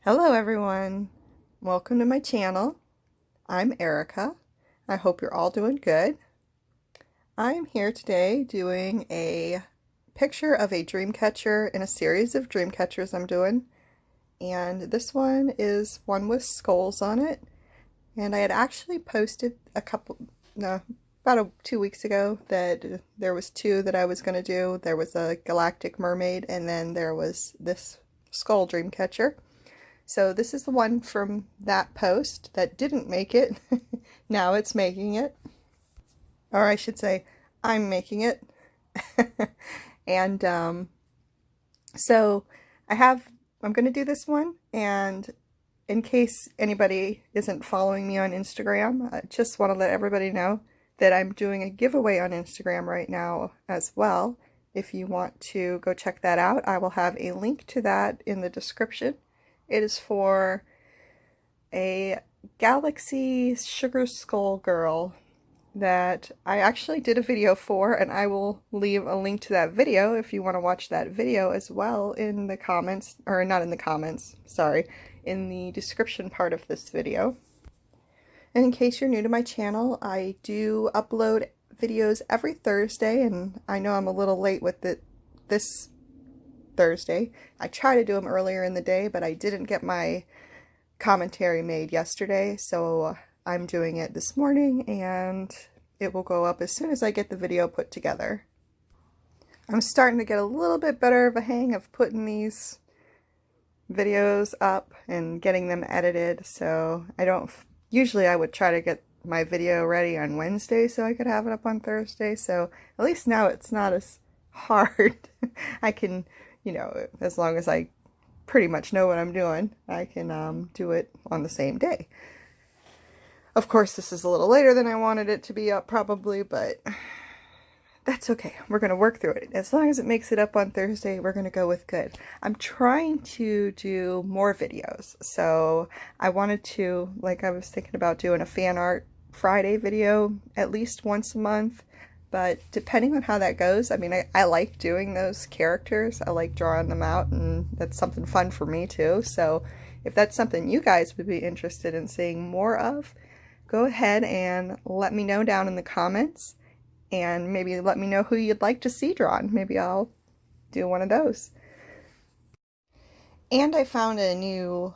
Hello everyone, welcome to my channel. I'm Erica. I hope you're all doing good. I'm here today doing a picture of a dream catcher in a series of dream catchers I'm doing, and this one is one with skulls on it. And I had actually posted about 2 weeks ago that there was two that I was going to do. There was a galactic mermaid, and then there was this skull dream catcher. So this is the one from that post that didn't make it. Now it's making it. Or I should say, I'm making it. And so I'm going to do this one. And in case anybody isn't following me on Instagram, I just want to let everybody know that I'm doing a giveaway on Instagram right now as well. If you want to go check that out, I will have a link to that in the description. It is for a Galaxy Sugar Skull Girl that I actually did a video for, and I will leave a link to that video if you want to watch that video as well in the comments, or not in the comments, sorry, in the description part of this video. And in case you're new to my channel, I do upload videos every Thursday, and I know I'm a little late with this Thursday. I try to do them earlier in the day, but I didn't get my commentary made yesterday, so I'm doing it this morning, and it will go up as soon as I get the video put together. I'm starting to get a little bit better of a hang of putting these videos up and getting them edited, so usually I would try to get my video ready on Wednesday so I could have it up on Thursday, so at least now it's not as hard. I can, as long as I pretty much know what I'm doing, I can do it on the same day. Of course, this is a little later than I wanted it to be up probably, but that's okay. We're going to work through it. As long as it makes it up on Thursday, we're going to go with good. I'm trying to do more videos, so I wanted to, I was thinking about doing a fan art Friday video at least once a month. But depending on how that goes, I mean, I like doing those characters. I like drawing them out, and that's something fun for me too. So if that's something you guys would be interested in seeing more of, go ahead and let me know down in the comments, and maybe let me know who you'd like to see drawn. Maybe I'll do one of those. And I found a new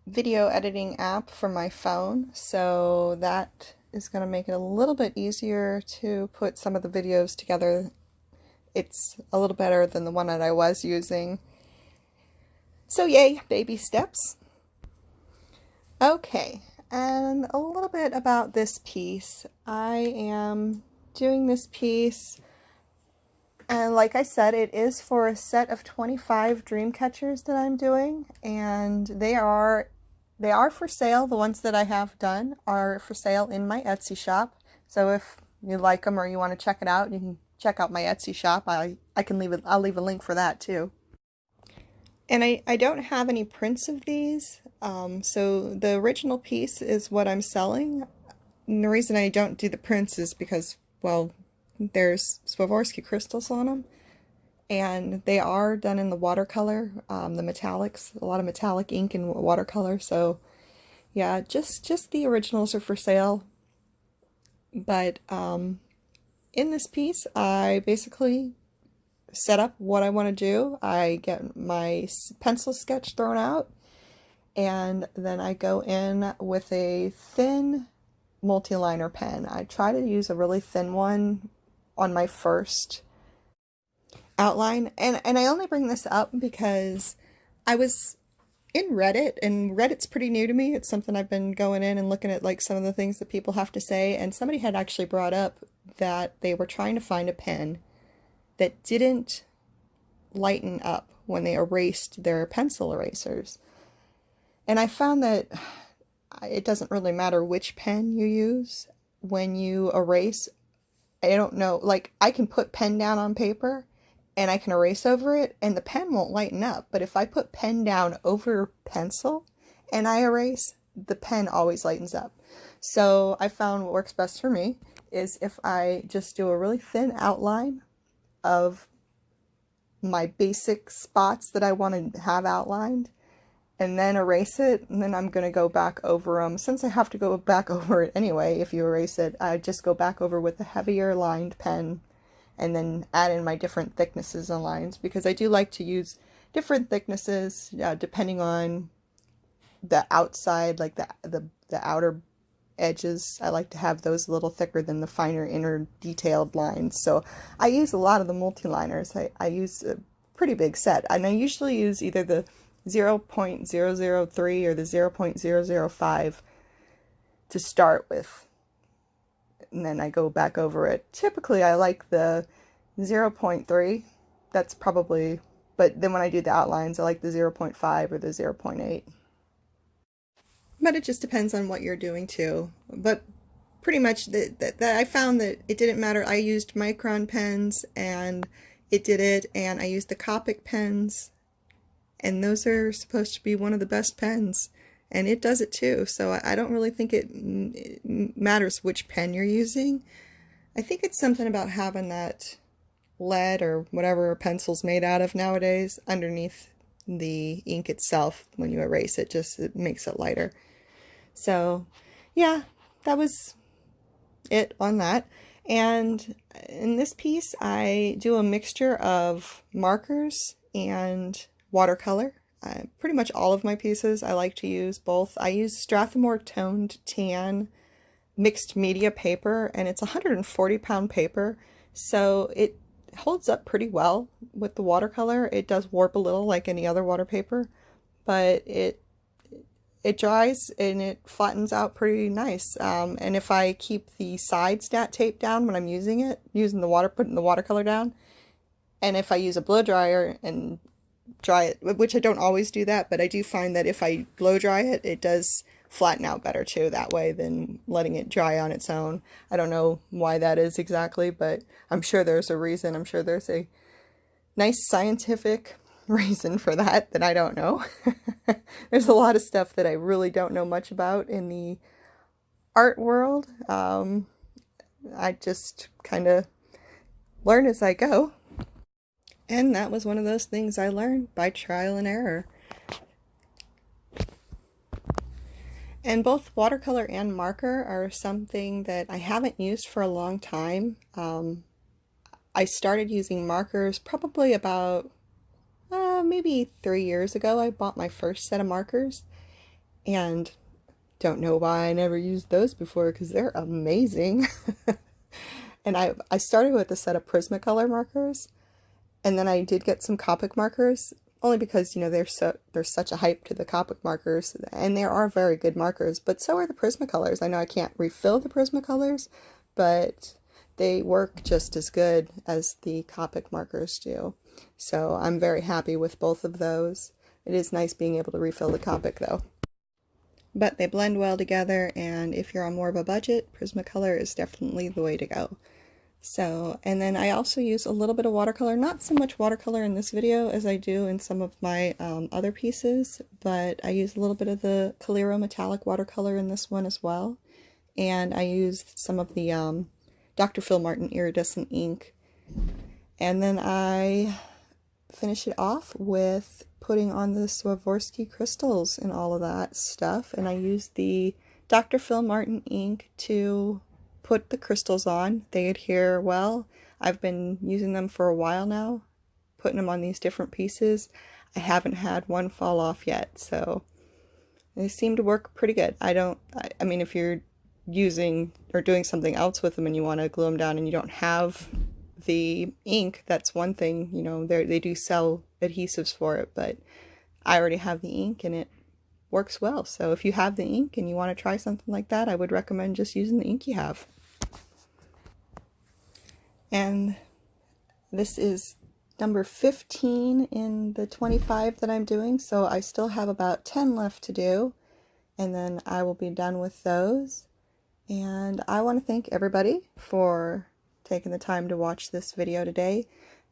video editing app for my phone, so that is going to make it a little bit easier to put some of the videos together. It's a little better than the one that I was using. So yay, baby steps. Okay, and a little bit about this piece. I am doing this piece, and like I said, it is for a set of 25 dream catchers that I'm doing, and they are for sale. The ones that I have done are for sale in my Etsy shop. So if you like them or you want to check it out, you can check out my Etsy shop. I'll leave a link for that too. And I don't have any prints of these. So the original piece is what I'm selling. And the reason I don't do the prints is because, well, there's Swarovski crystals on them. And they are done in the watercolor, the metallics, a lot of metallic ink and watercolor. So yeah, just the originals are for sale. But in this piece, I basically set up what I want to do. I get my pencil sketch thrown out, and then I go in with a thin multi-liner pen. I try to use a really thin one on my first outline, and I only bring this up because I was in Reddit, and Reddit's pretty new to me. It's something I've been going in and looking at, like, some of the things that people have to say, and somebody had actually brought up that they were trying to find a pen that didn't lighten up when they erased their pencil erasers. And I found that it doesn't really matter which pen you use when you erase. I don't know, like, I can put pen down on paper and I can erase over it, and the pen won't lighten up. But if I put pen down over pencil and I erase, the pen always lightens up. So I found what works best for me is if I just do a really thin outline of my basic spots that I want to have outlined, and then erase it, and then I'm going to go back over them. Since I have to go back over it anyway, if you erase it, I just go back over with a heavier lined pen and then add in my different thicknesses and lines, because I do like to use different thicknesses depending on the outside, like the outer edges. I like to have those a little thicker than the finer inner detailed lines. So I use a lot of the multi-liners. I use a pretty big set, and I usually use either the 0.003 or the 0.005 to start with, and then I go back over it. Typically I like the 0.3. That's probably, but then when I do the outlines I like the 0.5 or the 0.8. But it just depends on what you're doing too. But pretty much I found that it didn't matter. I used Micron pens and it did it, and I used the Copic pens, and those are supposed to be one of the best pens, and it does it too. So I don't really think it matters which pen you're using. I think it's something about having that lead or whatever a pencil's made out of nowadays underneath the ink itself. When you erase it, it makes it lighter. So yeah, that was it on that. And in this piece I do a mixture of markers and watercolor. Pretty much all of my pieces I like to use both. I use Strathmore Toned Tan mixed media paper, and it's 140-pound paper, so it holds up pretty well with the watercolor. It does warp a little like any other water paper, but it dries and it flattens out pretty nice. And if I keep the side stat tape down when I'm using putting the watercolor down, and if I use a blow dryer and dry it, which I don't always do that, but I do find that if I blow dry it, it does flatten out better too that way than letting it dry on its own. I don't know why that is exactly, but I'm sure there's a reason. I'm sure there's a nice scientific reason for that I don't know. There's a lot of stuff that I really don't know much about in the art world. I just kind of learn as I go. And that was one of those things I learned by trial and error. And both watercolor and marker are something that I haven't used for a long time. I started using markers probably about maybe 3 years ago. I bought my first set of markers, and don't know why I never used those before, because they're amazing. And I started with a set of Prismacolor markers, and then I did get some Copic markers, only because, you know, there's such a hype to the Copic markers, and there are very good markers, but so are the Prismacolors. I know I can't refill the Prismacolors, but they work just as good as the Copic markers do. So I'm very happy with both of those. It is nice being able to refill the Copic though. But they blend well together, and if you're on more of a budget, Prismacolor is definitely the way to go. So, and then I also use a little bit of watercolor, not so much watercolor in this video as I do in some of my other pieces, but I use a little bit of the Coliro metallic watercolor in this one as well. And I used some of the Dr. Phil Martin iridescent ink. And then I finish it off with putting on the Swarovski crystals and all of that stuff. And I used the Dr. Phil Martin ink to put the crystals on. They adhere well. I've been using them for a while now, putting them on these different pieces. I haven't had one fall off yet, so they seem to work pretty good. I mean, if you're using or doing something else with them and you want to glue them down and you don't have the ink, that's one thing. You know, they do sell adhesives for it, but I already have the ink and it works well. So if you have the ink and you want to try something like that, I would recommend just using the ink you have. And this is number 15 in the 25 that I'm doing, so I still have about 10 left to do, and then I will be done with those. And I want to thank everybody for taking the time to watch this video today.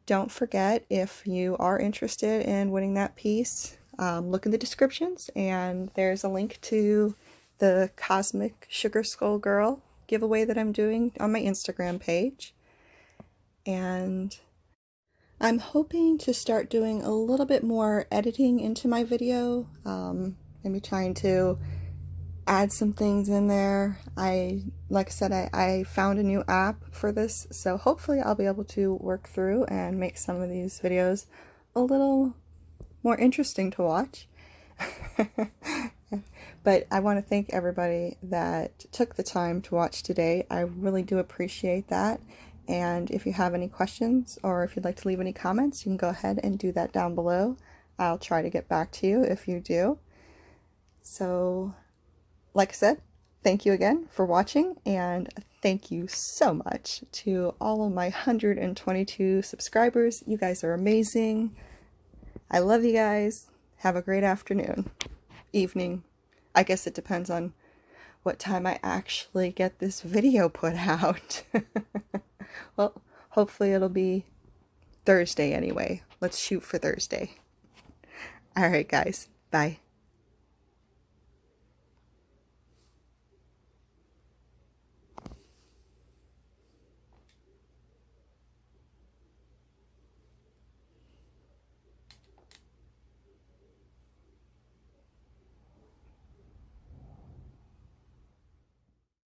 Don't forget, if you are interested in winning that piece, look in the descriptions, and there's a link to the Cosmic Sugar Skull Girl giveaway that I'm doing on my Instagram page. And I'm hoping to start doing a little bit more editing into my video, maybe trying to add some things in there. Like I said, I found a new app for this, so hopefully I'll be able to work through and make some of these videos a little more interesting to watch. But I want to thank everybody that took the time to watch today. I really do appreciate that. And if you have any questions or if you'd like to leave any comments, you can go ahead and do that down below. I'll try to get back to you if you do. So, like I said, thank you again for watching, and thank you so much to all of my 122 subscribers. You guys are amazing. I love you guys. Have a great afternoon, evening. I guess it depends on what time I actually get this video put out. Well, hopefully it'll be Thursday anyway. Let's shoot for Thursday. Alright guys, bye.